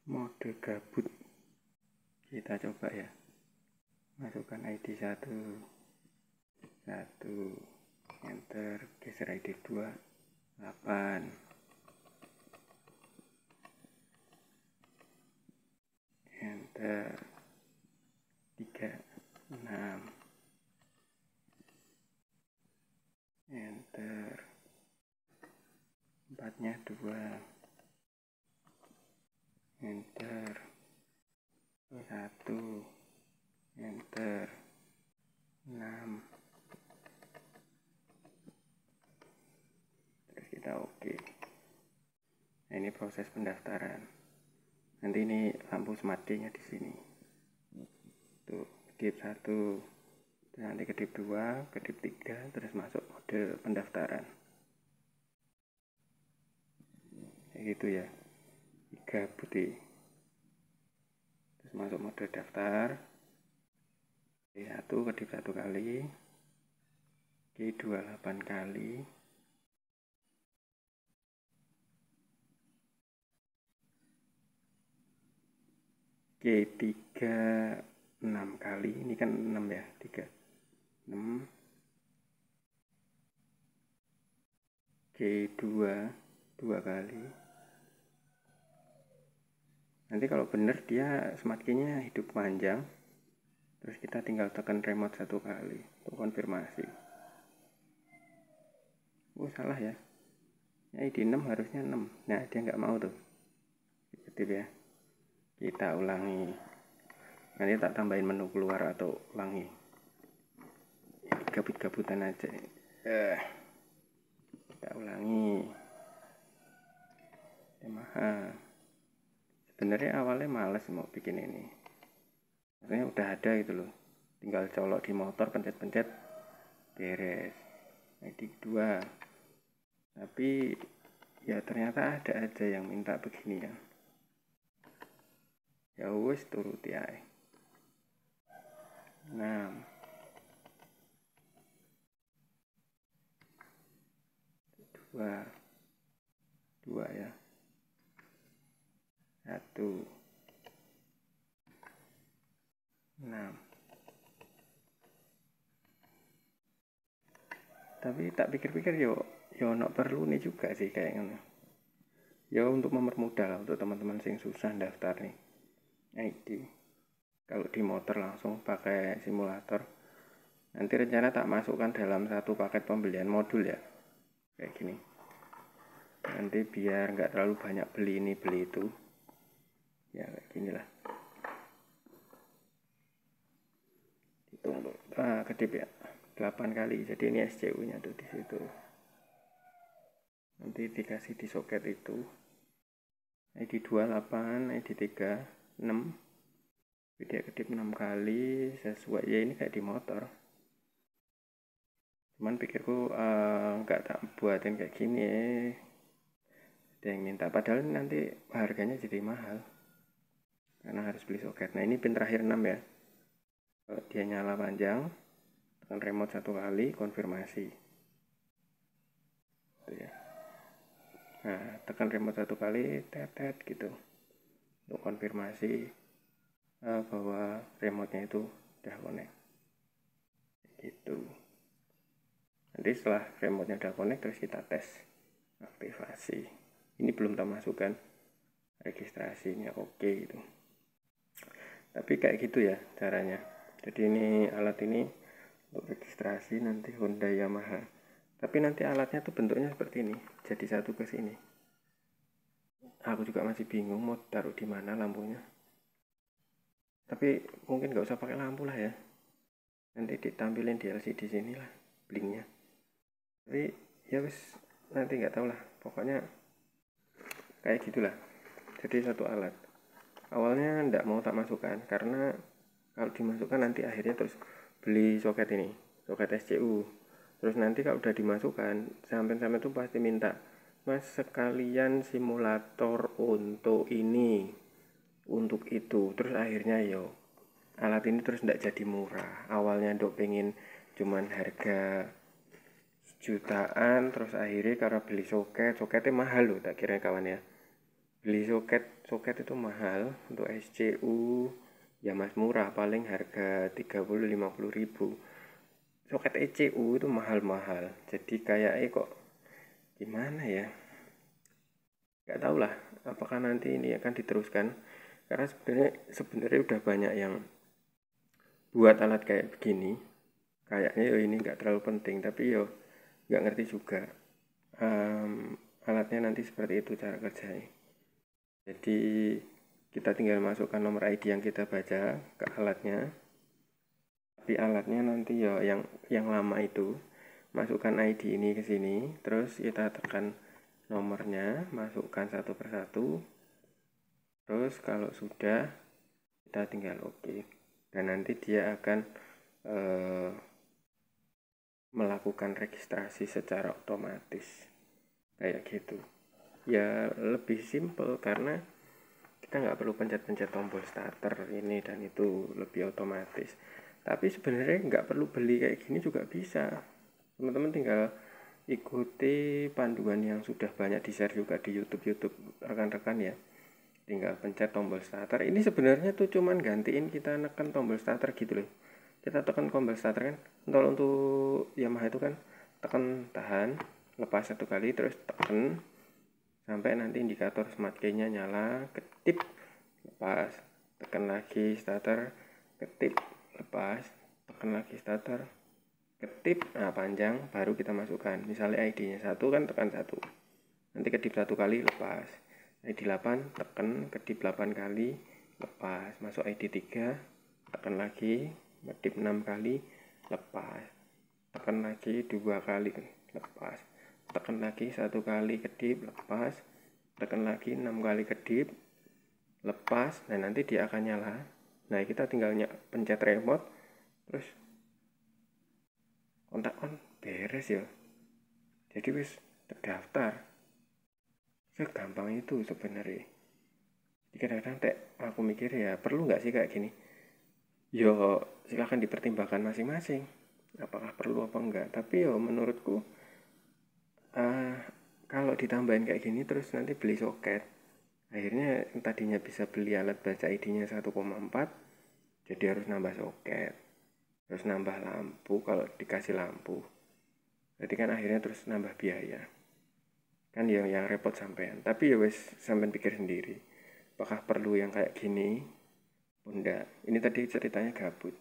mode gabut. Kita coba ya, masukkan ID 1, enter, geser ID 2, 8, enter, 3, 6, enter, 4-nya 2, enter, 1, enter, 6, terus kita oke. Nah, ini proses pendaftaran. Nanti ini lampu smart key-nya di sini. Tuh, kedip 1, nanti kedip 2, kedip 3, terus masuk mode pendaftaran. Kayak gitu ya. 3 putih. Terus masuk mode daftar. K1 kedip 1 kali. K2 8 kali. K3 6 kali. Ini kan 6 ya, 3 6. K2 2 kali. Nanti kalau benar dia smart key-nya hidup panjang. Terus kita tinggal tekan remote 1 kali untuk konfirmasi. Oh, salah ya. ID 6 harusnya 6. Nah, dia nggak mau tuh. Kedip ya. Kita ulangi. Nanti tak tambahin menu keluar atau ulangi. Gabut-gabutan aja. Kita ulangi. Sebenarnya awalnya males mau bikin ini. Maksudnya udah ada gitu loh. Tinggal colok di motor, pencet-pencet, beres. ID 2. Tapi ya ternyata ada aja yang minta begini ya. Ya wis turuti ae. 6, 2 ya, 1, 6. Tapi tak pikir-pikir yo no perlu nih juga sih kayaknya. Ya untuk mempermudah lah untuk teman-teman sing susah daftar nih ID. Kalau di motor langsung pakai simulator. Nanti rencana tak masukkan dalam satu paket pembelian modul ya. Kayak gini. Nanti biar nggak terlalu banyak beli ini beli itu. Ya kayak gini lah. Hitung tuh. Kedip ya. 8 kali. Jadi ini SCU-nya tuh di situ. Nanti dikasih di soket itu. ID 2 8, ID 3 6. Dia kedip 6 kali sesuai ya, ini kayak di motor. Cuman pikirku nggak tak buatin kayak gini ya. Ada yang minta, padahal nanti harganya jadi mahal karena harus beli soket. Nah, ini pin terakhir 6 ya. Kalau dia nyala panjang, tekan remote 1 kali, konfirmasi. Itu ya. Nah, tekan remote 1 kali, tet gitu, untuk konfirmasi bahwa remote-nya itu udah connect. Gitu. Nanti setelah remote-nya udah connect, terus kita tes aktivasi. Ini belum tak masukkan registrasinya, oke gitu. Tapi kayak gitu ya caranya. Jadi ini alat ini untuk registrasi nanti Honda Yamaha. Tapi nanti alatnya tuh bentuknya seperti ini, jadi satu ke sini. Aku juga masih bingung mau taruh di mana lampunya. Tapi mungkin nggak usah pakai lampu lah ya. Nanti ditampilin di LCD sini lah blinknya. Tapi ya wis nanti nggak tahu lah. Pokoknya kayak gitulah. Jadi satu alat. Awalnya nggak mau tak masukkan karena kalau dimasukkan nanti akhirnya terus beli soket ini, soket SCU. Terus nanti kalau udah dimasukkan, sampai tuh pasti minta, Mas sekalian simulator untuk ini, untuk itu. Terus akhirnya yo alat ini terus nggak jadi murah. Awalnya dok pengen cuman harga jutaan, terus akhirnya karena beli soketnya mahal loh tak kira kawan ya. beli soket itu mahal. Untuk SCU ya mas murah, paling harga 30-50 ribu. Soket ECU itu mahal-mahal, jadi kayaknya kok gimana ya, nggak tahu lah apakah nanti ini akan diteruskan, karena sebenarnya udah banyak yang buat alat kayak begini. Kayaknya yo ini nggak terlalu penting, tapi yo nggak ngerti juga alatnya nanti seperti itu cara kerjanya. Jadi kita tinggal masukkan nomor ID yang kita baca ke alatnya, tapi alatnya nanti ya yang lama itu masukkan ID ini ke sini, terus kita tekan nomornya, masukkan satu persatu, terus kalau sudah kita tinggal oke, dan nanti dia akan melakukan registrasi secara otomatis kayak gitu. Ya lebih simple karena kita nggak perlu pencet-pencet tombol starter ini dan itu, lebih otomatis. Tapi sebenarnya nggak perlu beli kayak gini juga bisa. Teman-teman tinggal ikuti panduan yang sudah banyak di share juga di YouTube rekan-rekan ya. Tinggal pencet tombol starter. Ini sebenarnya tuh cuman gantiin kita neken tombol starter gitu loh. Kita tekan tombol starter kan, untuk Yamaha itu kan tekan tahan, lepas satu kali, terus tekan sampai nanti indikator smart key-nya nyala, ketip, lepas, tekan lagi starter, ketip, lepas, tekan lagi starter, ketip, nah panjang, baru kita masukkan. Misalnya ID-nya 1 kan, tekan 1, nanti kedip 1 kali, lepas. ID 8, tekan, kedip 8 kali, lepas. Masuk ID 3, tekan lagi, kedip 6 kali, lepas. Tekan lagi 2 kali, lepas. Tekan lagi 1 kali, kedip, lepas. Tekan lagi 6 kali, kedip, lepas. Nah nanti dia akan nyala. Nah kita tinggal pencet remote, terus kontak on, beres ya. Jadi wis terdaftar. Segampang itu sebenarnya. Kadang-kadang aku mikir ya, perlu nggak sih kayak gini? Yo silahkan dipertimbangkan masing-masing, apakah perlu apa enggak. Tapi yo menurutku kalau ditambahin kayak gini terus nanti beli soket, akhirnya tadinya bisa beli alat baca ID-nya 1,4, jadi harus nambah soket, terus nambah lampu kalau dikasih lampu. Jadi kan akhirnya terus nambah biaya. Kan yang repot sampean. Tapi ya wes sampean pikir sendiri, apakah perlu yang kayak gini? Enggak. Ini tadi ceritanya gabut.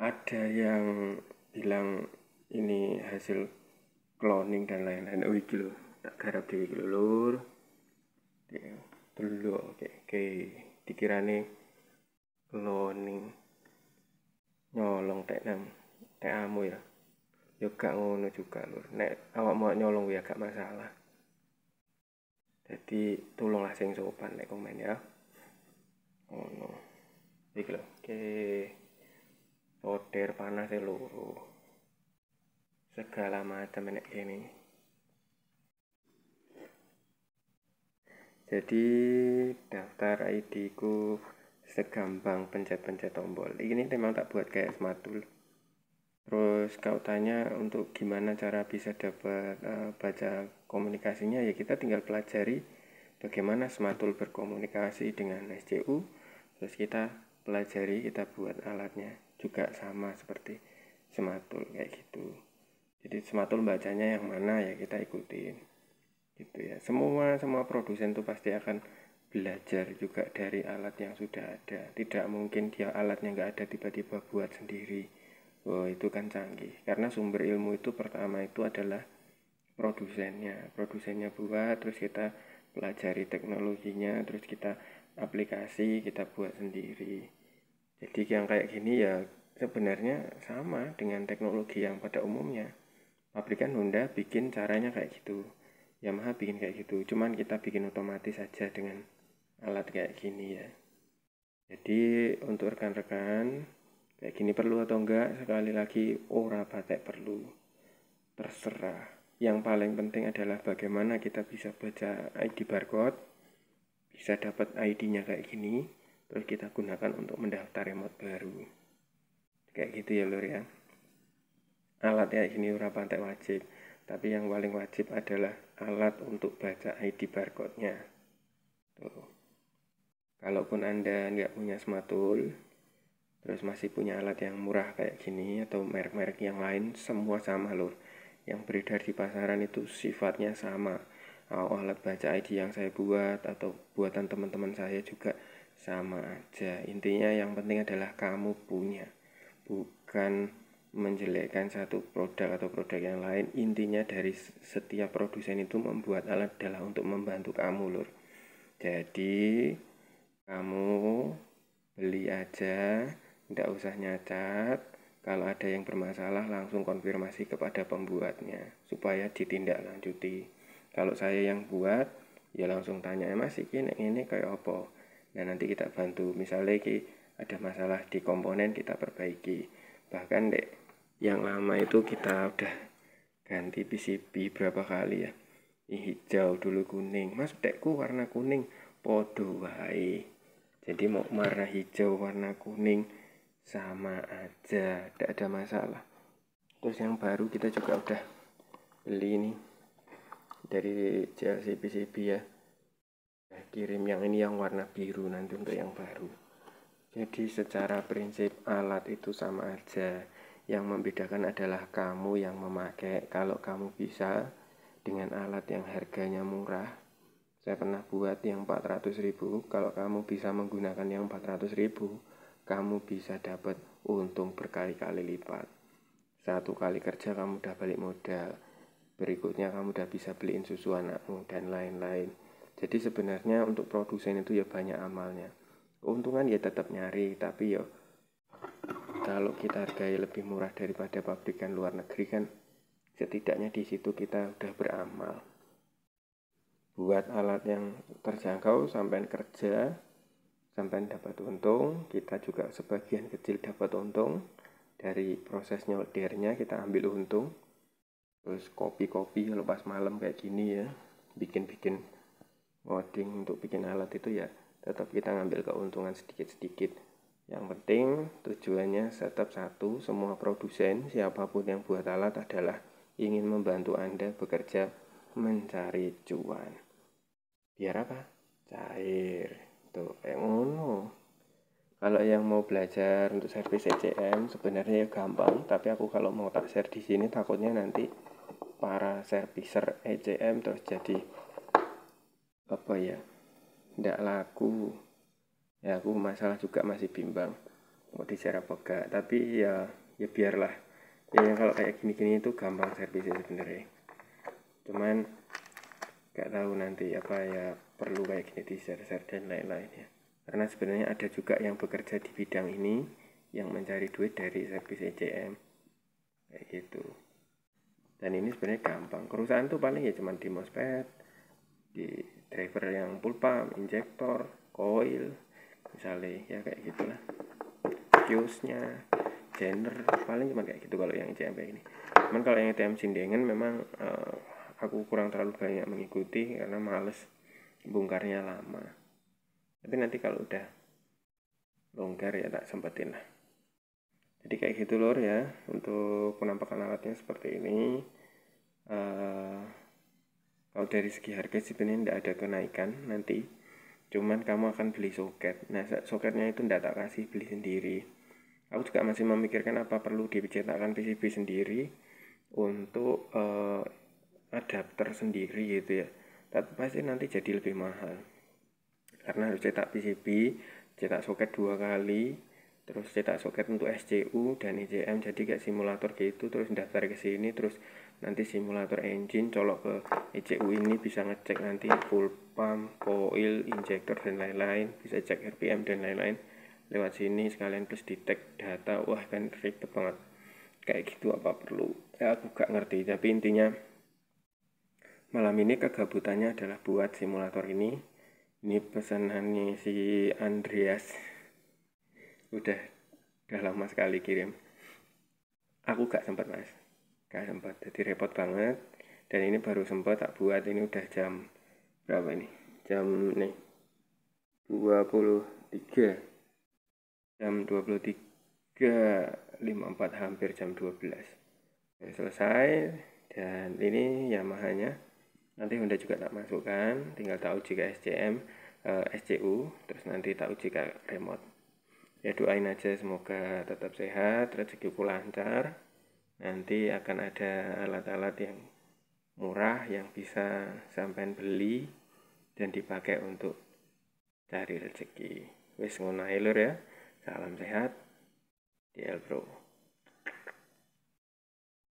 Ada yang bilang ini hasil cloning dan lain-lain. Oh iki lho, tak garap dhewe iki lho lur. Dulu oke. Dikirane cloning nyolong tek amu ya. Ya gak ngono juga lur. Nek awak mau nyolong ya gak masalah. Jadi tolonglah sing sopan nek komen ya. Oh no. Iki lho. Oke. Soder panas loro. Segala macam nek ini. Jadi daftar ID ku segampang pencet-pencet tombol. Ini memang tak buat kayak smart tool. Terus kau tanya untuk gimana cara bisa dapat baca komunikasinya, ya kita tinggal pelajari bagaimana smart tool berkomunikasi dengan SCU. Terus kita pelajari, kita buat alatnya juga sama seperti smart tool kayak gitu. Jadi smart tool bacanya yang mana ya kita ikutin gitu ya. Semua produsen tuh pasti akan belajar juga dari alat yang sudah ada. Tidak mungkin dia alatnya nggak ada tiba-tiba buat sendiri. Oh itu kan canggih, karena sumber ilmu itu pertama itu adalah produsennya buat, terus kita pelajari teknologinya, terus kita aplikasi, kita buat sendiri. Jadi yang kayak gini ya sebenarnya sama dengan teknologi yang pada umumnya. Pabrikan Honda bikin caranya kayak gitu, Yamaha bikin kayak gitu, cuman kita bikin otomatis saja dengan alat kayak gini ya. Jadi untuk rekan-rekan, kayak gini perlu atau enggak? Sekali lagi, ora patek perlu. Terserah. Yang paling penting adalah bagaimana kita bisa baca ID barcode, bisa dapat ID-nya kayak gini, terus kita gunakan untuk mendaftar remote baru. Kayak gitu ya lur ya. Alat kayak gini ora patek wajib. tapi yang paling wajib adalah alat untuk baca ID barcode-nya. Tuh. Kalaupun Anda nggak punya smart tool, terus masih punya alat yang murah kayak gini atau merek-merek yang lain, semua sama loh. Yang beredar di pasaran itu sifatnya sama. Alat baca ID yang saya buat atau buatan teman-teman saya juga sama aja. Intinya yang penting adalah kamu punya, bukan menjelekkan satu produk atau produk yang lain. Intinya dari setiap produsen itu membuat alat adalah untuk membantu kamu lur. Jadi kamu beli aja, tidak usah nyacat. Kalau ada yang bermasalah langsung konfirmasi kepada pembuatnya supaya ditindaklanjuti. Kalau saya yang buat, ya langsung tanya, Mas ini kayak apa? Nah nanti kita bantu. Misalnya ada masalah di komponen, kita perbaiki. Bahkan yang lama itu kita udah ganti PCB berapa kali ya. Ini hijau dulu kuning. Mas dekku warna kuning, podo wae. Jadi mau warna hijau, warna kuning sama aja, tidak ada masalah. Terus yang baru kita juga udah beli ini dari JLC PCB ya, kirim yang ini yang warna biru nanti untuk yang baru. Jadi secara prinsip alat itu sama aja, yang membedakan adalah kamu yang memakai. Kalau kamu bisa dengan alat yang harganya murah, saya pernah buat yang 400.000, kalau kamu bisa menggunakan yang 400.000, kamu bisa dapat untung berkali-kali lipat. Satu kali kerja kamu udah balik modal, berikutnya kamu udah bisa beliin susu anakmu dan lain-lain. Jadi sebenarnya untuk produsen itu ya banyak amalnya. Keuntungan ya tetap nyari, tapi ya kalau kita hargai lebih murah daripada pabrikan luar negeri kan, setidaknya di situ kita udah beramal. Buat alat yang terjangkau sampai kerja, sampai dapat untung, kita juga sebagian kecil dapat untung. Dari proses nyoldernya kita ambil untung. Terus kopi-kopi kalau pas malam kayak gini ya, bikin-bikin ngoding untuk bikin alat itu ya tetap kita ngambil keuntungan sedikit-sedikit. Yang penting tujuannya tetap satu, semua produsen siapapun yang buat alat adalah ingin membantu Anda bekerja mencari cuan. Biar apa? Cair. Tuh kayak ngono. Kalau yang mau belajar untuk servis ECM sebenarnya gampang, tapi aku kalau mau tak share di sini takutnya nanti para serviser ECM terus jadi apa ya, tidak laku ya. Aku masalah juga masih bimbang mau di share apa enggak, tapi ya biarlah ya. Kalau kayak gini-gini itu gampang servisnya sebenarnya, cuman nggak tahu nanti apa ya, perlu kayak gini di share dan lain-lain ya. Karena sebenarnya ada juga yang bekerja di bidang ini yang mencari duit dari servis ECM kayak gitu. Dan ini sebenarnya gampang. Kerusakan tuh paling ya cuma di MOSFET, di driver yang full pump, injektor, coil, misalnya ya kayak gitulah. Fuse-nya, genre, paling cuma kayak gitu kalau yang ECM kayak ini. Cuman kalau yang ECM sindengan memang aku kurang terlalu banyak mengikuti karena males bongkarnya lama. Tapi nanti kalau udah longgar ya tak sempetin lah. Jadi kayak gitu lor ya, untuk penampakan alatnya seperti ini. Kalau dari segi harga sebenarnya tidak ada kenaikan nanti, cuman kamu akan beli soket. Nah soketnya itu tidak tak kasih beli sendiri. Aku juga masih memikirkan apa perlu dicetakkan PCB sendiri untuk adapter sendiri gitu ya. Tapi pasti nanti jadi lebih mahal karena harus cetak PCB, cetak soket 2 kali, terus cetak soket untuk SCU dan ECM, jadi kayak simulator gitu, terus daftar ke sini, terus nanti simulator engine colok ke ECU ini bisa ngecek nanti full pump, coil, injektor dan lain-lain, bisa cek RPM dan lain-lain lewat sini sekalian, plus detect data. Wah kan ribet banget kayak gitu. Apa perlu ya, aku gak ngerti, tapi intinya malam ini kegabutannya adalah buat simulator ini. Ini pesanannya si Andreas, udah lama sekali kirim. Aku gak sempat mas, gak sempat, jadi repot banget. Dan ini baru sempat tak buat, ini udah jam berapa ini? Jam nih 23, jam 23.54, hampir jam 12. Udah selesai, Dan ini Yamaha-nya, nanti Honda juga tak masukkan, tinggal tak uji ke SCU, terus nanti tak uji ke remote. Ya doain aja semoga tetap sehat, rezekiku lancar, nanti akan ada alat-alat yang murah yang bisa sampean beli dan dipakai untuk cari rezeki. Wis ngono ae lur ya. Salam sehat. DL Bro.